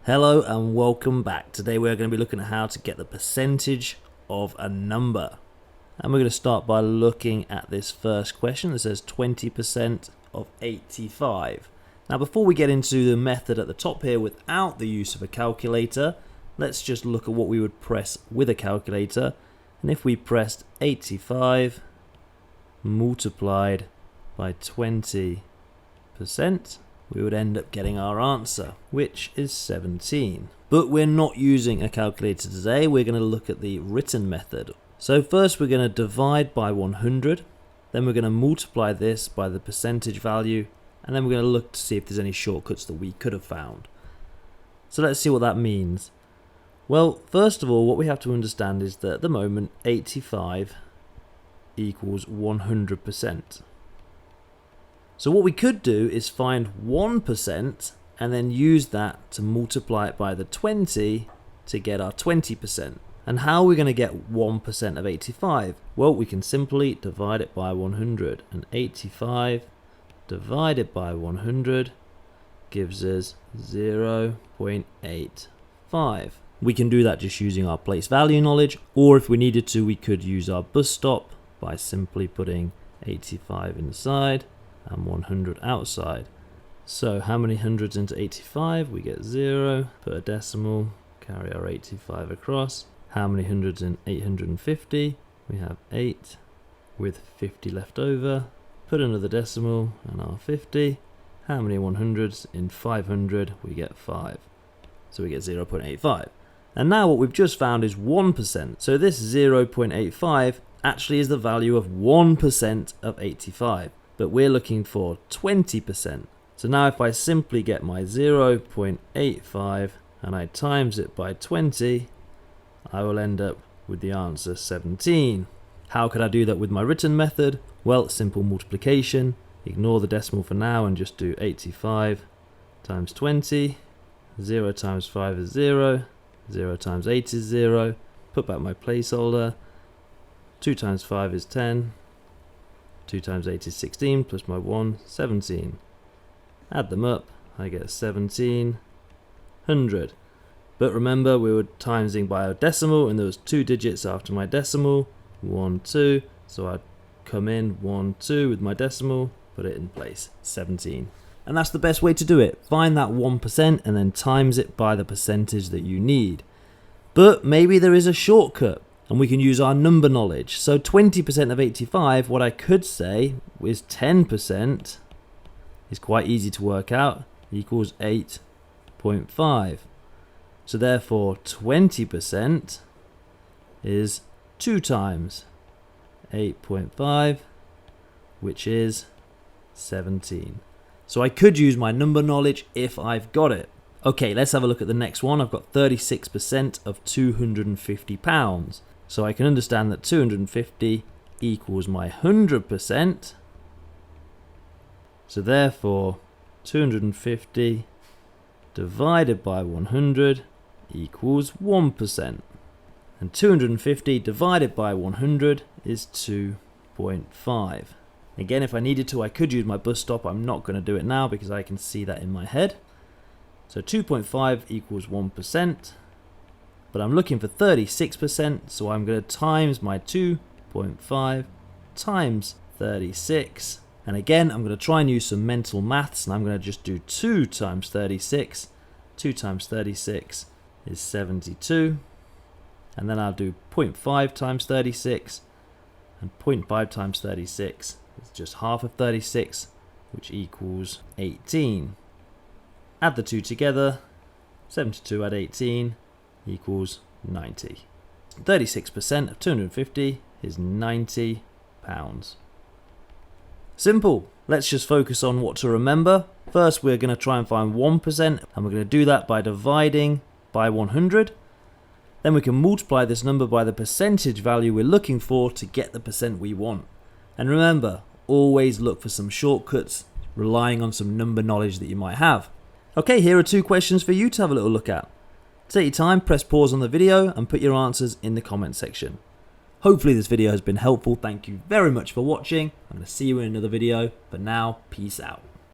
Hello and welcome back. Today we're going to be looking at how to get the percentage of a number. And we're going to start by looking at this first question that says 20% of 85. Now before we get into the method at the top here without the use of a calculator, let's just look at what we would press with a calculator. And if we pressed 85 multiplied by 20%, we would end up getting our answer, which is 17. But we're not using a calculator today. We're going to look at the written method. So first we're going to divide by 100, then we're going to multiply this by the percentage value, and then we're going to look to see if there's any shortcuts that we could have found. So let's see what that means. Well, first of all, what we have to understand is that at the moment 85 equals 100%. So what we could do is find 1% and then use that to multiply it by the 20 to get our 20%. And how are we going to get 1% of 85? Well, we can simply divide it by 100. And 85 divided by 100 gives us 0.85. We can do that just using our place value knowledge, or if we needed to, we could use our bus stop by simply putting 85 inside and 100 outside. So how many hundreds into 85? We get 0, put a decimal, carry our 85 across. How many hundreds in 850? We have 8 with 50 left over. Put another decimal and our 50. How many 100s in 500? We get 5. So we get 0.85. And now what we've just found is 1%. So this 0.85 actually is the value of 1% of 85. But we're looking for 20%. So now if I simply get my 0.85 and I times it by 20, I will end up with the answer 17. How could I do that with my written method? Well, simple multiplication. Ignore the decimal for now and just do 85 times 20. 0 times 5 is 0. 0 times 8 is 0. Put back my placeholder. 2 times 5 is 10. 2 times 8 is 16, plus my 1, 17. Add them up, I get 1700. But remember, we were timesing by a decimal, and there was 2 digits after my decimal, 1, 2. So I'd come in 1, 2 with my decimal, put it in place, 17. And that's the best way to do it. Find that 1% and then times it by the percentage that you need. But maybe there is a shortcut, and we can use our number knowledge. So 20% of 85, what I could say is 10% is quite easy to work out, equals 8.5. So therefore 20% is 2 times 8.5, which is 17. So I could use my number knowledge if I've got it. Okay, let's have a look at the next one. I've got 36% of £250. So I can understand that 250 equals my 100%. So therefore, 250 divided by 100 equals 1%. And 250 divided by 100 is 2.5. Again, if I needed to, I could use my bus stop. I'm not going to do it now because I can see that in my head. So 2.5 equals 1%. But I'm looking for 36%, so I'm going to times my 2.5 times 36. And again, I'm going to try and use some mental maths, and I'm going to just do 2 times 36. 2 times 36 is 72. And then I'll do 0.5 times 36. And 0.5 times 36 is just half of 36, which equals 18. Add the two together. 72 add 18 equals 90. 36% of 250 is £90. Simple. Let's just focus on what to remember. First, we're going to try and find 1%, and we're going to do that by dividing by 100. Then we can multiply this number by the percentage value we're looking for to get the percent we want. And remember, always look for some shortcuts, relying on some number knowledge that you might have. Okay, here are 2 questions for you to have a little look at. Take your time, press pause on the video and put your answers in the comment section. Hopefully this video has been helpful. Thank you very much for watching. I'm going to see you in another video. For now, peace out.